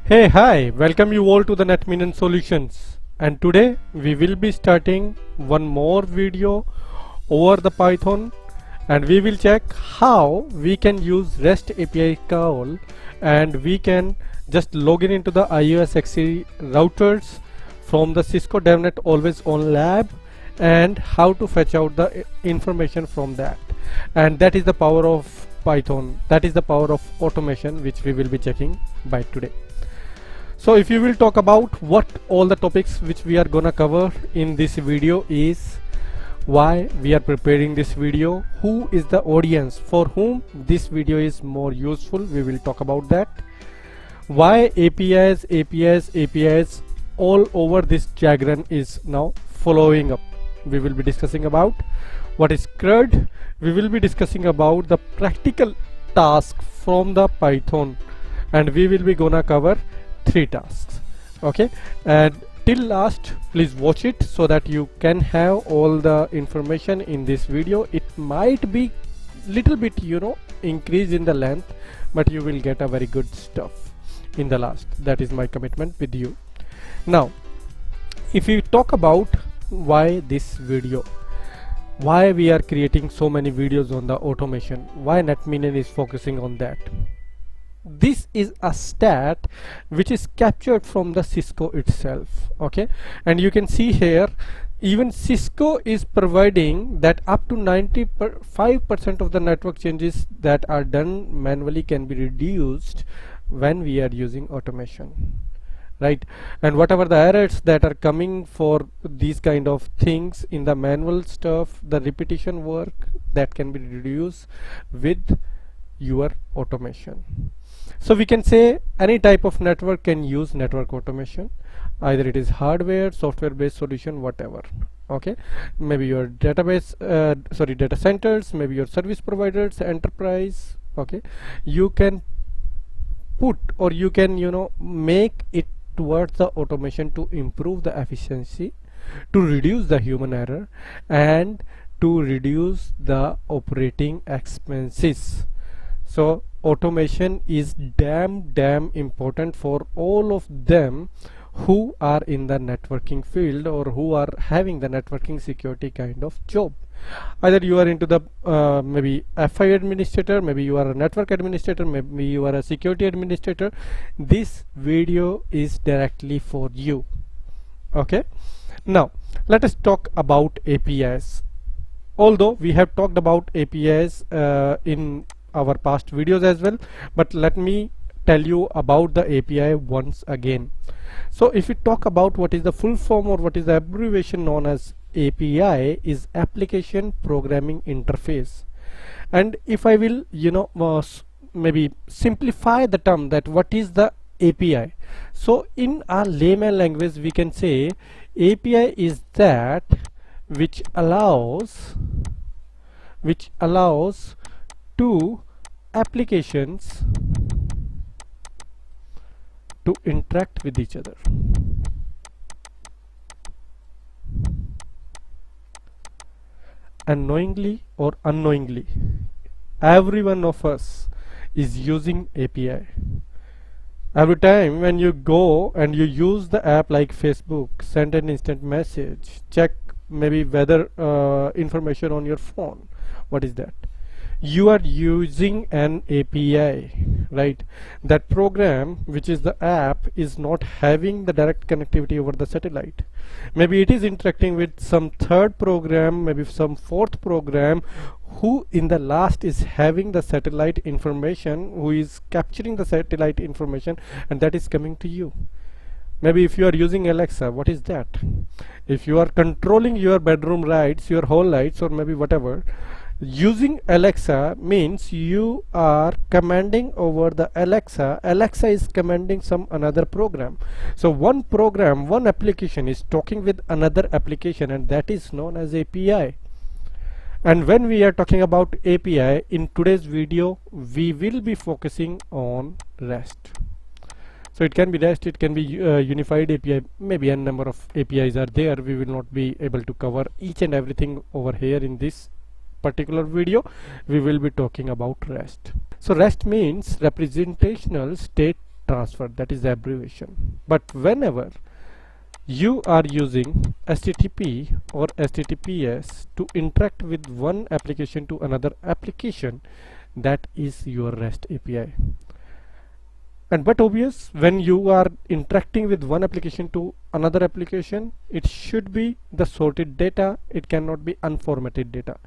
Hey, hi, welcome you all to the NetMinion Solutions, and today we will be starting one more video over the Python, and we will check how we can use REST API call and we can just log in into the iOS XE routers from the Cisco DevNet Always On Lab, and how to fetch out the information from that. And that is the power of Python, that is the power of automation, which we will be checking by today. So if you will talk about what all the topics which we are gonna cover in this video is why we are preparing this video, who is the audience for whom this video is more useful, we will talk about that, why APIs all over this diagram is now following up. We will be discussing about what is CRUD. We will be discussing about the practical task from the Python, and we will be gonna cover 3 tasks. Okay, and till last please watch it so that you can have all the information in this video. It might be little bit increase in the length, but you will get a very good stuff in the last. That is my commitment with you. Now if you talk about why this video, why we are creating so many videos on the automation, why NetMinion is focusing on that. This is a stat which is captured from the Cisco itself. Okay, and you can see here even Cisco is providing that up to 95% of the network changes that are done manually can be reduced when we are using automation, right? And whatever the errors that are coming for these kind of things in the manual stuff, the repetition work, that can be reduced with your automation. So we can say any type of network can use network automation, either it is hardware, software based solution, whatever. Okay, maybe your database data centers, maybe your service providers, enterprise. Okay, you can put or you can make it towards the automation to improve the efficiency, to reduce the human error, and to reduce the operating expenses. So automation is damn important for all of them who are in the networking field or who are having the networking security kind of job. Either you are into the maybe FI administrator, maybe you are a network administrator, maybe you are a security administrator. This video is directly for you. Okay, now let us talk about APIs. Although we have talked about APIs in our past videos as well, but let me tell you about the API once again. So if we talk about what is the full form or what is the abbreviation known as API, is application programming interface. And if I will maybe simplify the term that what is the API, so in our layman language we can say API is that which allows two applications to interact with each other. And knowingly or unknowingly, every one of us is using API. Every time when you go and you use the app like Facebook, send an instant message, check maybe weather information on your phone, what is that? You are using an API, right? That program, which is the app, is not having the direct connectivity over the satellite. Maybe it is interacting with some third program, maybe some fourth program, who in the last is having the satellite information, who is capturing the satellite information, and that is coming to you. Maybe if you are using Alexa, what is that? If you are controlling your bedroom lights, your hall lights, or maybe whatever, using Alexa means you are commanding over the Alexa. Alexa is commanding some another program. So one program, one application is talking with another application, and that is known as API. And when we are talking about API in today's video, we will be focusing on REST. So it can be REST, it can be unified API, maybe a number of APIs are there. We will not be able to cover each and everything over here in this particular video. We will be talking about REST. So REST means representational state transfer, that is the abbreviation. But whenever you are using HTTP or HTTPS to interact with one application to another application, that is your REST API. And but obvious, when you are interacting with one application to another application, it should be the sorted data. It cannot be unformatted data.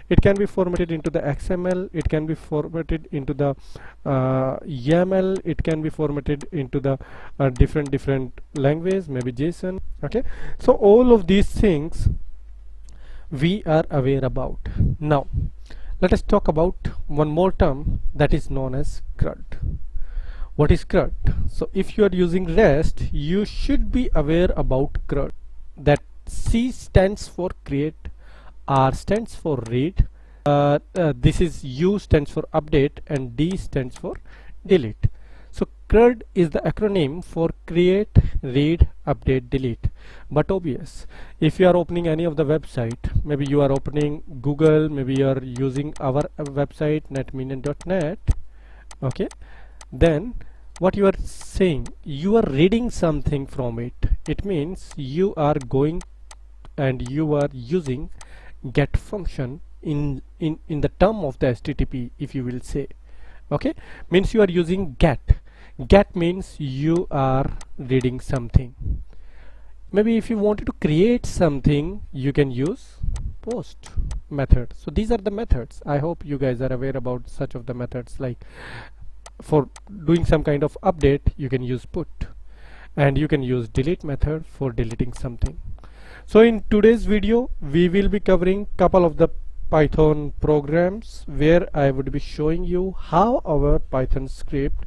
It can be formatted into the XML, it can be formatted into the YAML, it can be formatted into the different language, maybe JSON. Okay, so all of these things we are aware about. Now let us talk about one more term that is known as CRUD. What is CRUD? So if you are using REST, you should be aware about CRUD. That C stands for create, R stands for read, this is U stands for update, and D stands for delete. So CRUD is the acronym for create, read, update, delete. But obvious, if you are opening any of the website, maybe you are opening Google, maybe you are using our website netminion.net, okay, then what you are saying, you are reading something from it. It means you are going and you are using get function in the term of the HTTP, if you will say. Okay, means you are using get. Get means you are reading something. Maybe if you wanted to create something, you can use post method. So these are the methods. I hope you guys are aware about such of the methods. Like for doing some kind of update, you can use put, and you can use delete method for deleting something. So in today's video, we will be covering couple of the Python programs where I would be showing you how our Python script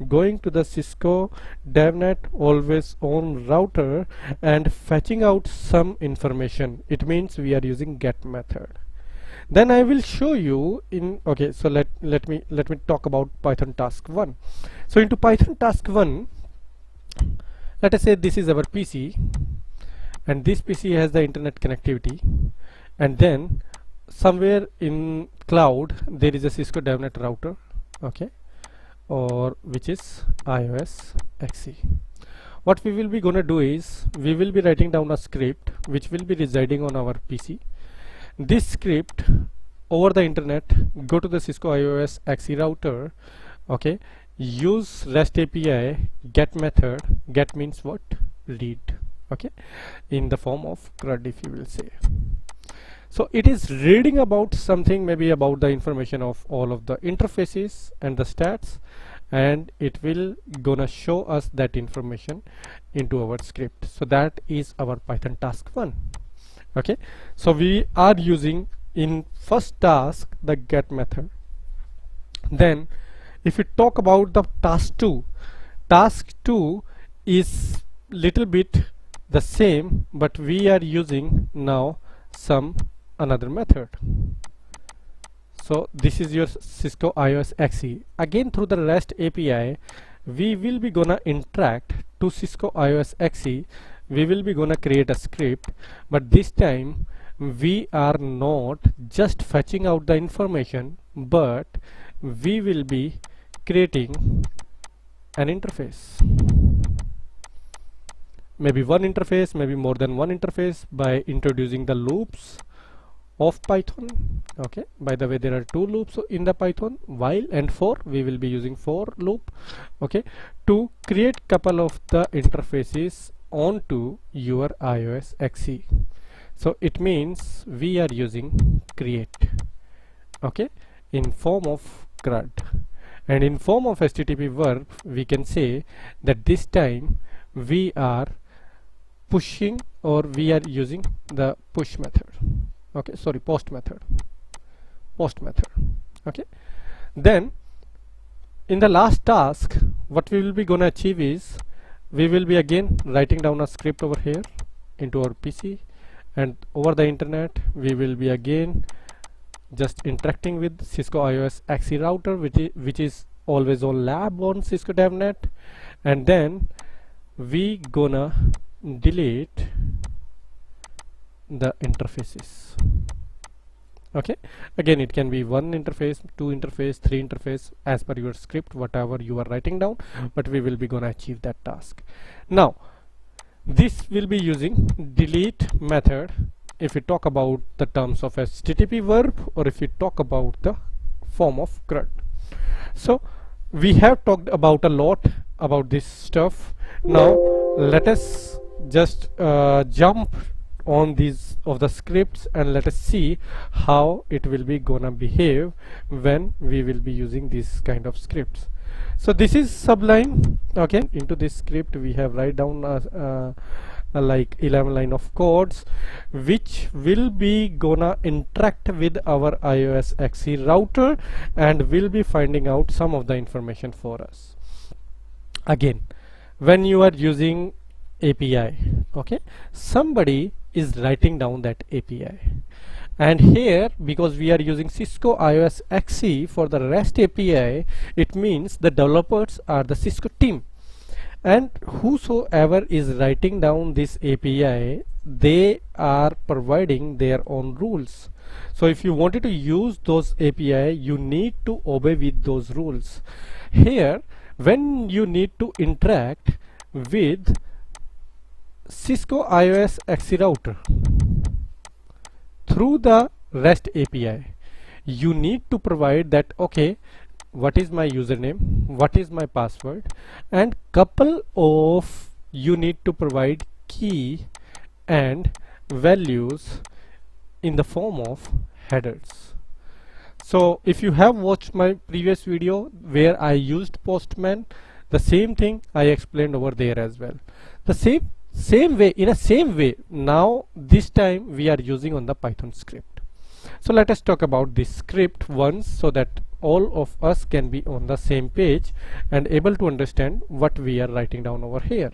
going to the Cisco DevNet always on router and fetching out some information. It means we are using get method. Then I will show you in, okay, so let me talk about Python task 1. So into Python task 1, let us say this is our PC, and this PC has the internet connectivity, and then somewhere in cloud there is a Cisco DevNet router, okay, or which is iOS XE. What we will be gonna do is we will be writing down a script which will be residing on our PC. This script over the internet go to the Cisco iOS XE router, okay, use REST API get method. Get means what? Read, okay, in the form of CRUD, if you will say. So it is reading about something, maybe about the information of all of the interfaces and the stats, and it will gonna show us that information into our script. So that is our Python task 1. Okay, so we are using in first task the get method. Then if we talk about the task 2 is little bit the same, but we are using now some another method. So this is your Cisco iOS XE. Again through the REST API, we will be gonna interact to Cisco iOS XE. We will be gonna create a script, but this time we are not just fetching out the information, but we will be creating an interface. Maybe one interface, maybe more than one interface, by introducing the loops of Python. Okay, by the way, there are 2 loops in the Python, while and for. We will be using for loop, okay, to create couple of the interfaces onto your iOS XE. So it means we are using create, okay, in form of CRUD, and in form of HTTP verb we can say that this time we are pushing, or we are using the push method, okay, sorry, post method, okay. Then in the last task, what we will be gonna achieve is we will be again writing down a script over here into our PC, and over the internet we will be again just interacting with Cisco iOS XE router, which is always on lab on Cisco DevNet, and then we gonna delete the interfaces. Okay, again it can be one interface, two interface, three interface, as per your script, whatever you are writing down, but we will be gonna achieve that task. Now this will be using delete method if we talk about the terms of HTTP verb, or if we talk about the form of CRUD. So we have talked about a lot about this stuff. Now let us just jump on these of the scripts and let us see how it will be gonna behave when we will be using these kind of scripts. So this is Sublime. Okay, into this script we have write down like 11 line of codes which will be gonna interact with our iOS XE router and will be finding out some of the information for us. Again, when you are using API, okay, somebody is writing down that API, and here because we are using Cisco iOS XE for the REST API, it means the developers are the Cisco team, and whosoever is writing down this API, they are providing their own rules. So if you wanted to use those API, you need to obey with those rules. Here when you need to interact with Cisco iOS XE router through the REST API, you need to provide that, okay, what is my username, what is my password, and couple of you need to provide key and values in the form of headers. So if you have watched my previous video where I used Postman, the same thing I explained over there as well. The same way, in a same way, now this time we are using on the Python script. So let us talk about this script once so that all of us can be on the same page and able to understand what we are writing down over here.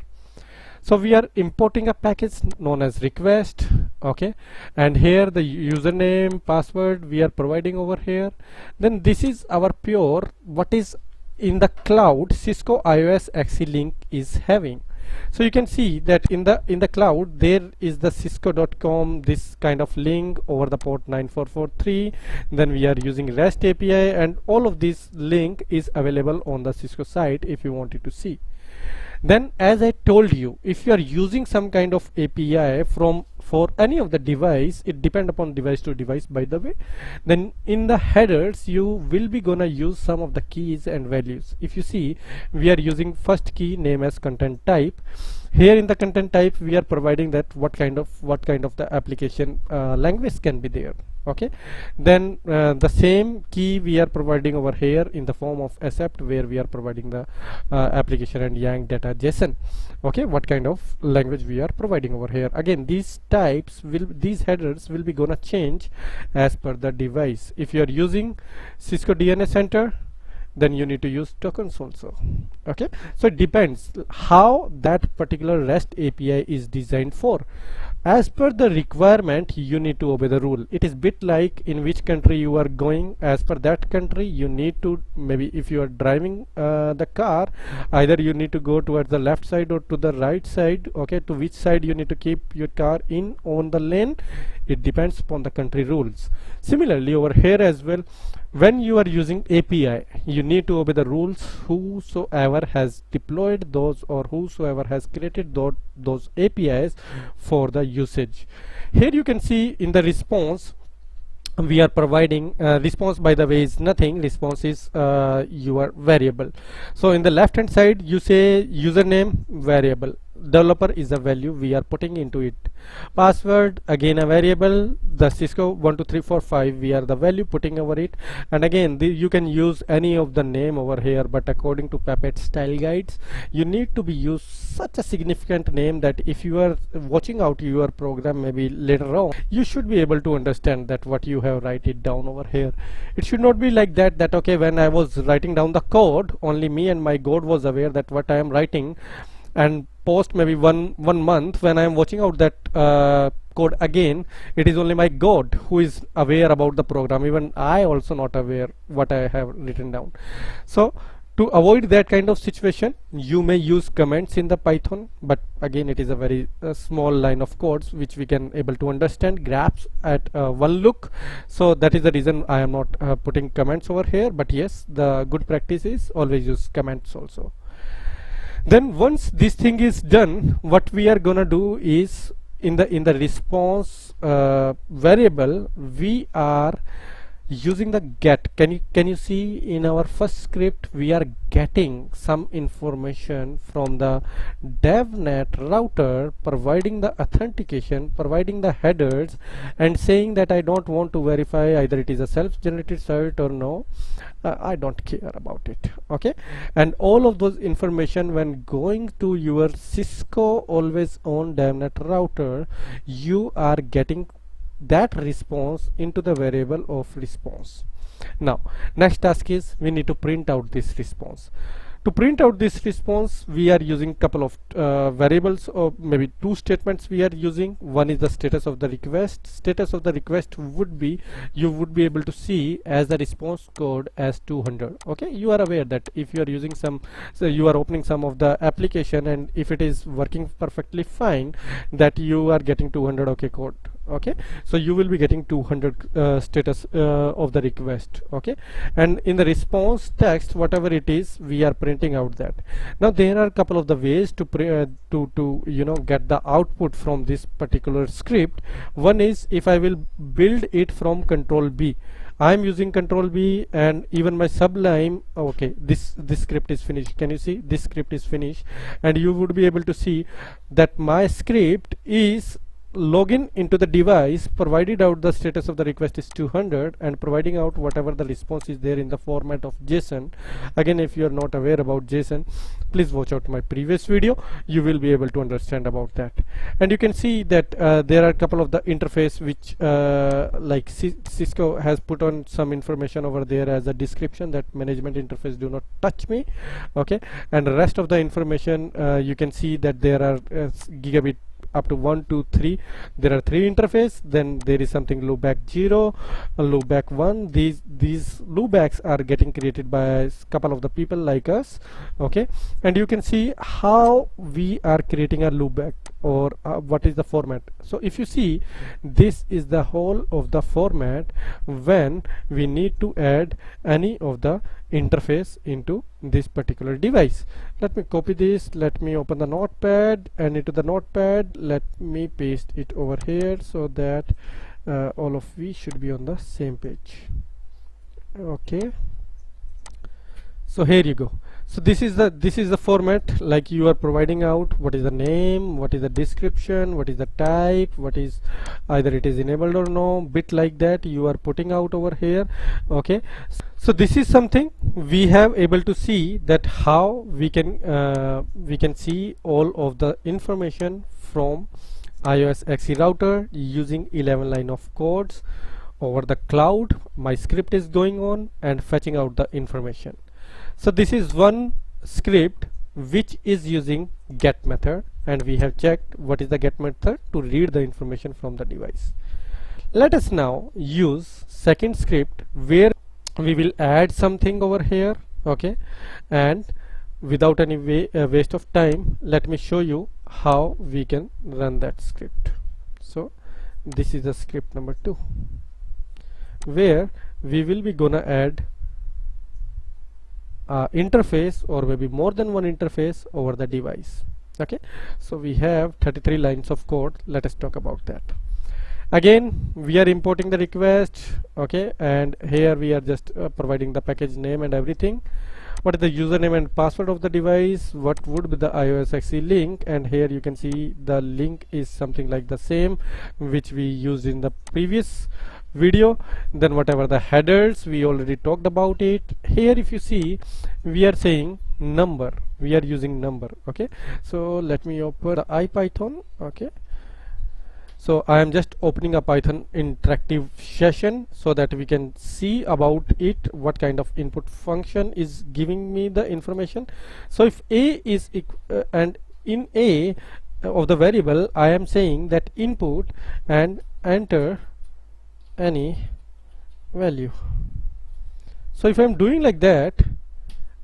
So we are importing a package known as request, okay, and here the username, password we are providing over here. Then this is our pure what is in the cloud Cisco iOS XE link is having. So you can see that in the cloud there is the cisco.com, this kind of link over the port 9443. Then we are using REST API, and all of this link is available on the Cisco site if you wanted to see. Then as I told you, if you are using some kind of API for any of the device, it depend upon device to device by the way, then in the headers you will be gonna use some of the keys and values. If you see, we are using first key name as content type. Here in the content type we are providing that what kind of the application language can be there. Okay, then the same key we are providing over here in the form of accept, where we are providing the application and yang data JSON. Okay, what kind of language we are providing over here. Again, these headers will be gonna change as per the device. If you are using Cisco DNS Center, then you need to use tokens also. Okay, so it depends how that particular REST API is designed for. As per the requirement, you need to obey the rule. It is bit like in which country you are going. As per that country, you need to, maybe if you are driving the car, either you need to go towards the left side or to the right side. Okay, to which side you need to keep your car in on the lane, it depends upon the country rules. Similarly over here as well, when you are using API, you need to obey the rules. Whosoever has deployed those or whosoever has created those APIs for the usage. Here you can see in the response we are providing response, by the way, is nothing. Response is your variable. So in the left hand side you say username variable, developer is a value we are putting into it, password again a variable, the Cisco 12345 we are the value putting over it, and again you can use any of the name over here, but according to Puppet style guides you need to be use such a significant name that if you are watching out your program maybe later on, you should be able to understand that what you have write it down over here. It should not be like that okay, when I was writing down the code, only me and my God was aware that what I am writing, and post maybe one month when I am watching out that code again, it is only my God who is aware about the program. Even I also not aware what I have written down. So To avoid that kind of situation, you may use comments in the Python, but again it is a very small line of codes which we can able to understand, grasp at one look. So that is the reason I am not putting comments over here, but yes, the good practice is always use comments also. Then once this thing is done, what we are gonna do is in the response variable, we are using the get. Can you see in our first script we are getting some information from the DevNet router, providing the authentication, providing the headers, and saying that I don't want to verify either it is a self-generated site or no. I don't care about it. Okay, and all of those information when going to your Cisco always on DevNet router, you are getting that response into the variable of response. Now next task is we need to print out this response. To print out this response, we are using couple of variables, or maybe two statements we are using. One is the status of the request. Status of the request would be, you would be able to see as the response code as 200. Okay, you are aware that if you are using some, so you are opening some of the application, and if it is working perfectly fine, that you are getting 200 okay code. Okay, so you will be getting 200 status of the request. Okay, and in the response text, whatever it is, we are printing out that. Now there are a couple of the ways to get the output from this particular script. One is if I will build it from Control B. I am using Control B, and even my Sublime. Okay, this script is finished. Can you see this script is finished? And you would be able to see that my script is login into the device, provided out the status of the request is 200, and providing out whatever the response is there in the format of JSON. Again, if you are not aware about JSON, please watch out my previous video, you will be able to understand about that. And you can see that there are a couple of the interface which like Cisco has put on some information over there as a description, that management interface, do not touch me. Okay, and the rest of the information you can see that there are gigabit up to 1, 2, 3. There are 3 interface. Then there is something loopback 0, loopback 1. These loopbacks are getting created by a couple of the people like us. Okay, and you can see how we are creating a loopback, or what is the format. So if you see, this is the whole of the format when we need to add any of the interface into this particular device. Let me copy this, let me open the notepad, and into the notepad let me paste it over here so that all of we should be on the same page. Okay, so here you go. So this is the format, like you are providing out what is the name, what is the description, what is the type, what is either it is enabled or no, bit like that you are putting out over here. Okay, so this is something we have able to see, that how we can see all of the information from iOS XE router using 11 line of codes over the cloud. My script is going on and fetching out the information. So this is one script which is using get method, and we have checked what is the get method to read the information from the device. Let us now use second script where we will add something over here. Okay, and without any waste of time, let me show you how we can run that script. So this is the script number 2, where we will be gonna add interface, or maybe more than one interface over the device. Okay, so we have 33 lines of code. Let us talk about that. Again, we are importing the request. Okay, and here we are just providing the package name and everything. What is the username and password of the device, what would be the iOS XE link, and here you can see the link is something like the same which we used in the previous video. Then whatever the headers, we already talked about it. Here if you see, we are saying number, we are using number. Okay, so let me open the IPython. Okay, so I am just opening a Python interactive session so that we can see about it, what kind of input function is giving me the information. So if a is and in a of the variable, I am saying that input and enter any value. So if I'm doing like that,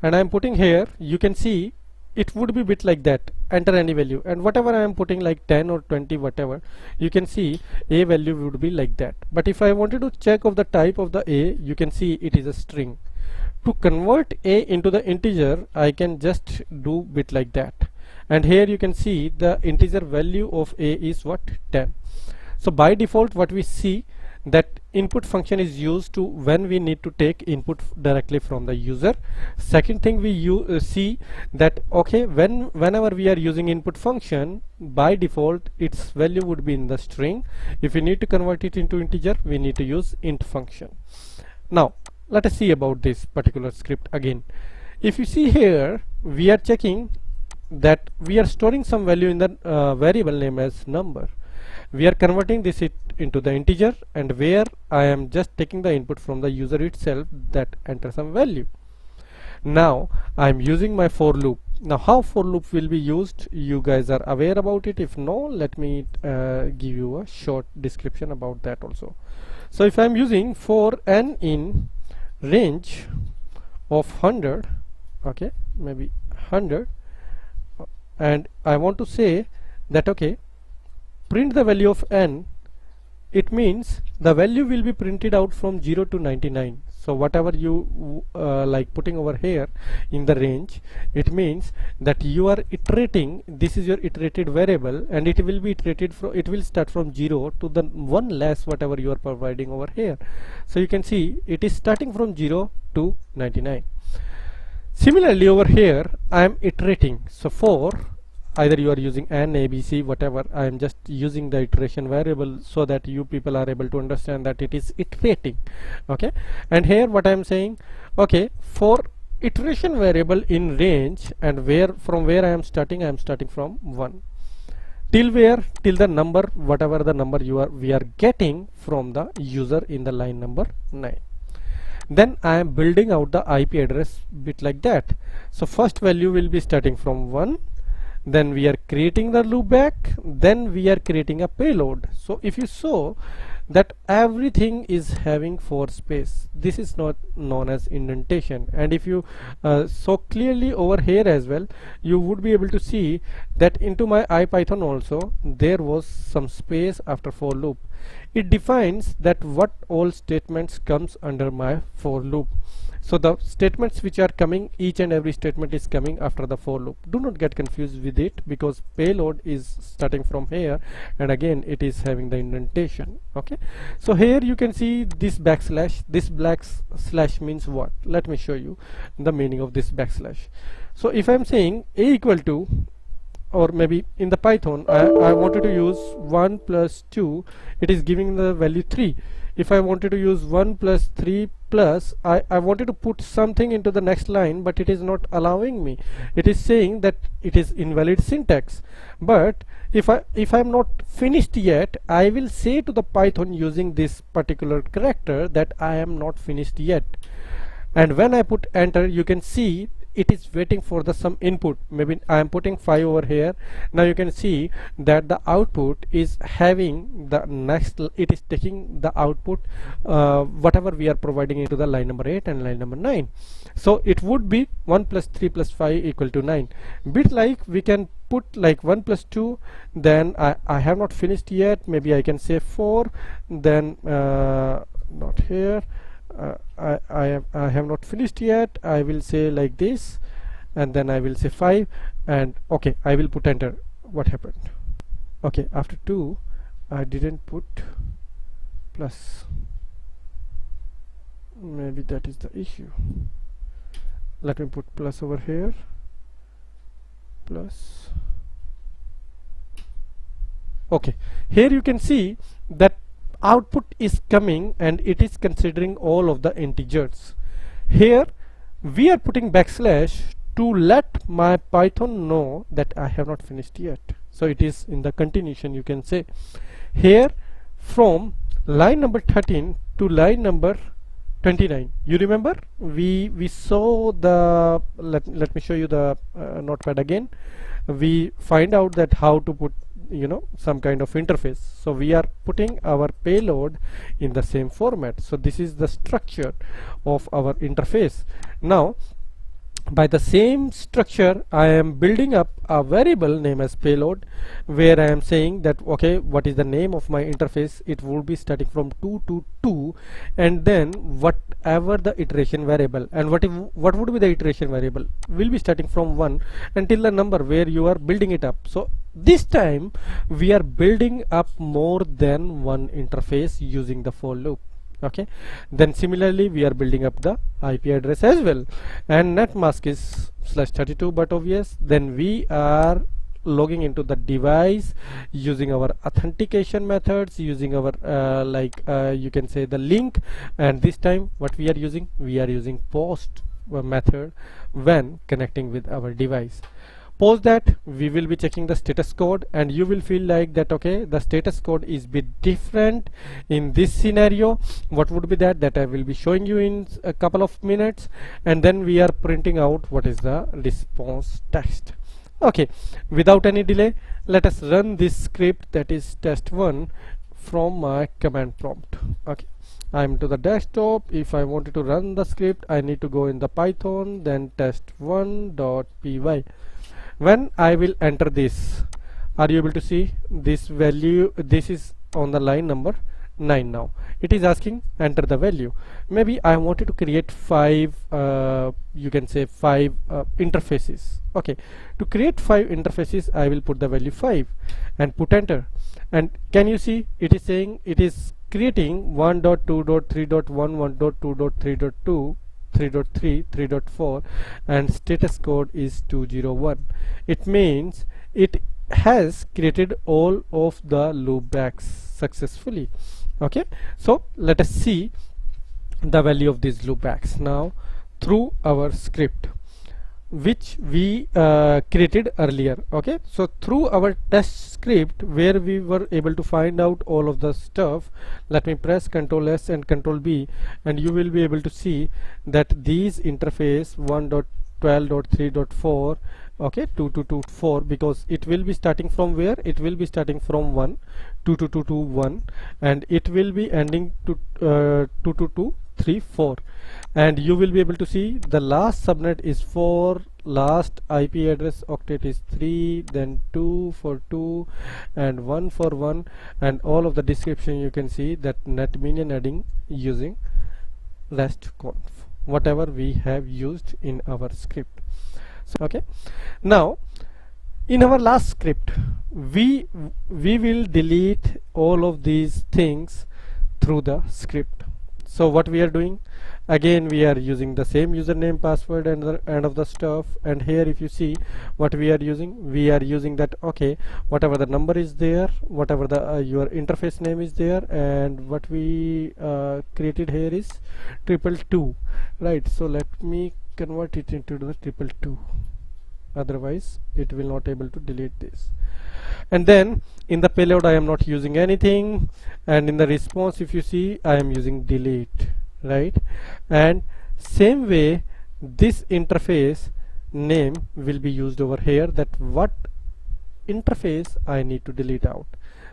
and I am putting here, you can see it would be bit like that, enter any value, and whatever I am putting like 10 or 20 whatever, you can see a value would be like that. But if I wanted to check of the type of the a, you can see it is a string. To convert a into the integer, I can just do bit like that, and here you can see the integer value of a is what, 10. So by default what we see, that input function is used to when we need to take input directly from the user. Second thing we see that okay, whenever we are using input function, by default its value would be in the string. If we need to convert it into integer, we need to use int function. Now let us see about this particular script again. If you see here, we are checking that we are storing some value in the variable name as number. We are converting this into the integer, and where I am just taking the input from the user itself that enter some value. Now I am using my for loop. Now how for loop will be used, you guys are aware about it? If no, let me give you a short description about that also. So if I am using for n in range of 100, okay, maybe 100, and I want to say that okay, print the value of n, it means the value will be printed out from 0 to 99. So whatever you like putting over here in the range, it means that you are iterating, this is your iterated variable, and it will be iterated from, it will start from 0 to the 1 less whatever you are providing over here. So you can see it is starting from 0 to 99. Similarly over here I am iterating, so for either you are using n, a, b, c, whatever, I am just using the iteration variable so that you people are able to understand that it is iterating. Okay, and here what I am saying, okay, for iteration variable in range, and from where I am starting from 1 till where, till the number, whatever the number we are getting from the user in the line number 9. Then I am building out the IP address bit like that. So first value will be starting from 1, then we are creating the loopback, then we are creating a payload. So if you saw that everything is having 4 space, this is not known as indentation. And if you saw clearly over here as well, you would be able to see that into my IPython also there was some space after for loop. It defines that what all statements comes under my for loop. So the statements which are coming, each and every statement is coming after the for loop. Do not get confused with it, because payload is starting from here, and again it is having the indentation. Okay, so here you can see this backslash. This black slash means what? Let me show you the meaning of this backslash. So if I am saying a equal to, or maybe in the Python I wanted to use 1 plus 2, it is giving the value 3. If I wanted to use 1 plus 3 plus, I wanted to put something into the next line, but it is not allowing me. It is saying that it is invalid syntax. But if I'm not finished yet, I will say to the Python using this particular character that I am not finished yet. And when I put enter, you can see it is waiting for the some input. Maybe I am putting 5 over here. Now you can see that the output is having the next, it is taking the output whatever we are providing into the line number 8 and line number 9. So it would be 1 plus 3 plus 5 equal to 9. Bit like we can put like 1 plus 2, then I have not finished yet, maybe I can say 4, then not here, I have not finished yet, I will say like this, and then I will say 5, and okay, I will put enter. What happened? Okay, after 2 I didn't put plus, maybe that is the issue. Let me put plus over here, plus. Okay, here you can see that output is coming and it is considering all of the integers. Here we are putting backslash to let my Python know that I have not finished yet. So it is in the continuation, you can say. Here from line number 13 to line number 29, you remember we saw the, let me show you the notepad again. We find out that how to put, you know, some kind of interface. So we are putting our payload in the same format. So this is the structure of our interface. Now by the same structure I am building up a variable named as payload, where I am saying that okay, what is the name of my interface, it will be starting from 2 to 2, and then whatever the iteration variable, and what would be the iteration variable will be starting from 1 until the number where you are building it up. So this time we are building up more than one interface using the for loop. Okay, then similarly we are building up the IP address as well, and net mask is /32, but obvious. Then we are logging into the device using our authentication methods, using our you can say the link, and this time what we are using post method when connecting with our device. Post that we will be checking the status code, and you will feel like that okay, the status code is bit different in this scenario. What would be that I will be showing you in a couple of minutes, and then we are printing out what is the response text. Okay, without any delay, let us run this script, that is test1, from my command prompt. Okay, I'm to the desktop. If I wanted to run the script, I need to go in the Python, then test1.py. When I will enter this, are you able to see this value? This is on the line number 9 now. It is asking enter the value. Maybe I wanted to create 5 you can say 5 interfaces. Okay, to create 5 interfaces I will put the value 5 and put enter, and can you see it is saying it is creating 1.2.3.1, 1.2.3.2, 3.3, 3.4, and status code is 201. It means it has created all of the loopbacks successfully. Okay, so let us see the value of these loopbacks now through our script which we created earlier. Okay, so through our test script where we were able to find out all of the stuff, let me press Ctrl S and Ctrl B, and you will be able to see that these interface 1.12.3.4, okay, 2224, because it will be starting from where? It will be starting from 1, 22221, and it will be ending to 22234, and you will be able to see the last subnet is 4, last IP address octet is 3, then 2 for 2 and 1 for 1, and all of the description you can see that net minion adding using restconf, whatever we have used in our script. So, okay, now in our last script we will delete all of these things through the script. So what we are doing, again we are using the same username, password, and the end of the stuff, and here if you see what we are using that okay, whatever the number is there, whatever the your interface name is there, and what we created here is 222, right? So let me convert it into the 222, otherwise it will not able to delete this. And then in the payload I am not using anything, and in the response if you see I am using delete, right? And same way this interface name will be used over here, that what interface I need to delete out.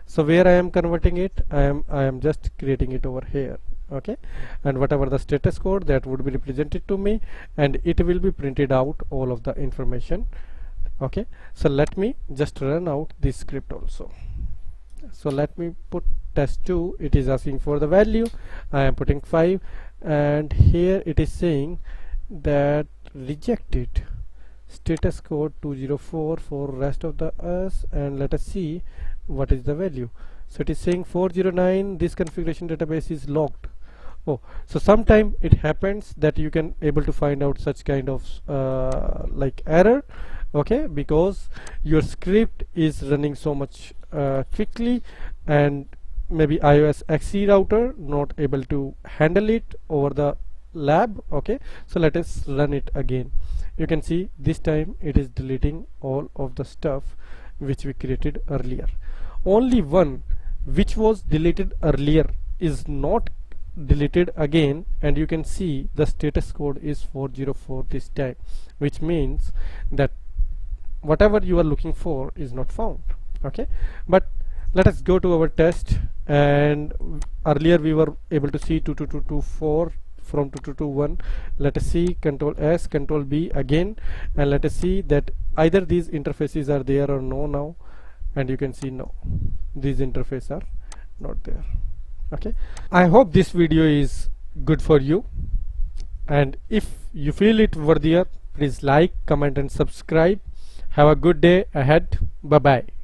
So where I am converting it, I am just creating it over here. Okay, and whatever the status code, that would be represented to me, and it will be printed out all of the information. Okay, so let me just run out this script also. So let me put test2, it is asking for the value, I am putting 5, and here it is saying that rejected status code 204 for rest of the us, and let us see what is the value. So it is saying 409, this configuration database is locked. Oh, so sometime it happens that you can able to find out such kind of like error, okay, because your script is running so much quickly, and maybe iOS XE router not able to handle it over the lab. Okay, so let us run it again. You can see this time it is deleting all of the stuff which we created earlier. Only one which was deleted earlier is not deleted again, and you can see the status code is 404 this time, which means that whatever you are looking for is not found. Okay, but let us go to our test, and earlier we were able to see 22224 from 2 to 1. Let us see Control S, Control B again, and let us see that either these interfaces are there or no now, and you can see no, these interfaces are not there. Okay, I hope this video is good for you, and if you feel it worthier, please like, comment and subscribe. Have a good day ahead. Bye bye.